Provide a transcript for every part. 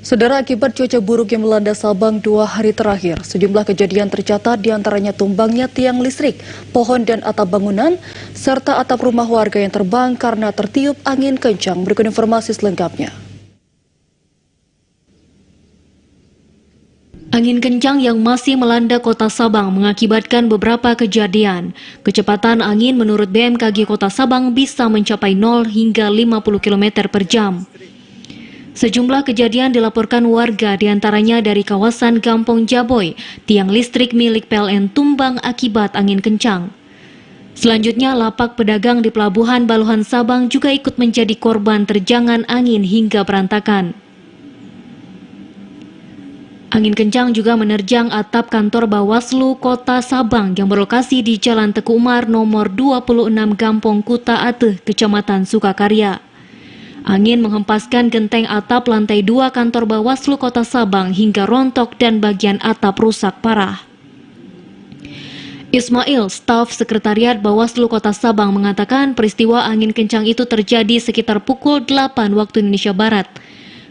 Saudara, akibat cuaca buruk yang melanda Sabang 2 hari terakhir, sejumlah kejadian tercatat diantaranya tumbangnya tiang listrik, pohon dan atap bangunan, serta atap rumah warga yang terbang karena tertiup angin kencang. Berikut informasi selengkapnya. Angin kencang yang masih melanda kota Sabang mengakibatkan beberapa kejadian. Kecepatan angin menurut BMKG Kota Sabang bisa mencapai 0 hingga 50 km per jam. Sejumlah kejadian dilaporkan warga, diantaranya dari kawasan Kampung Jaboy, tiang listrik milik PLN tumbang akibat angin kencang. Selanjutnya, lapak pedagang di Pelabuhan Baluhan Sabang juga ikut menjadi korban terjangan angin hingga berantakan. Angin kencang juga menerjang atap kantor Bawaslu Kota Sabang yang berlokasi di Jalan Teku Umar nomor 26 Gampong Kuta Ateh, Kecamatan Sukakarya. Angin menghempaskan genteng atap lantai 2 kantor Bawaslu Kota Sabang hingga rontok dan bagian atap rusak parah. Ismail, staf sekretariat Bawaslu Kota Sabang, mengatakan peristiwa angin kencang itu terjadi sekitar pukul 8 waktu Indonesia Barat.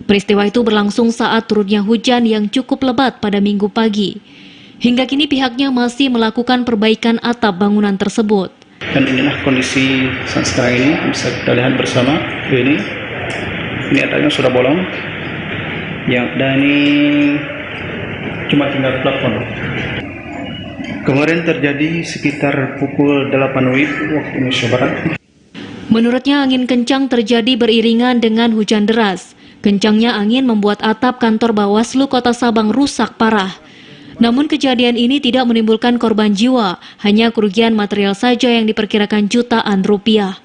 Peristiwa itu berlangsung saat turunnya hujan yang cukup lebat pada Minggu pagi. Hingga kini pihaknya masih melakukan perbaikan atap bangunan tersebut. Dan inilah kondisi saat sekarang ini, bisa kita lihat bersama. Ini atapnya sudah bolong. Yang dan ini cuma tinggal plafon. Kemarin terjadi sekitar pukul 8 WIB waktu Indonesia Barat. Menurutnya, angin kencang terjadi beriringan dengan hujan deras. Kencangnya angin membuat atap kantor Bawaslu Kota Sabang rusak parah. Namun kejadian ini tidak menimbulkan korban jiwa, hanya kerugian material saja yang diperkirakan jutaan rupiah.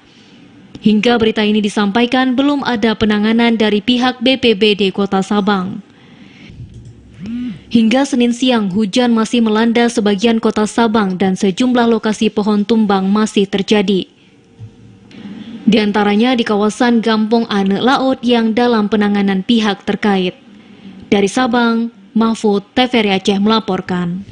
Hingga berita ini disampaikan, belum ada penanganan dari pihak BPBD Kota Sabang. Hingga Senin siang, hujan masih melanda sebagian Kota Sabang dan sejumlah lokasi pohon tumbang masih terjadi. Di antaranya di kawasan Gampong Ane Laut yang dalam penanganan pihak terkait. Dari Sabang, Mahfud, TVRI Aceh melaporkan.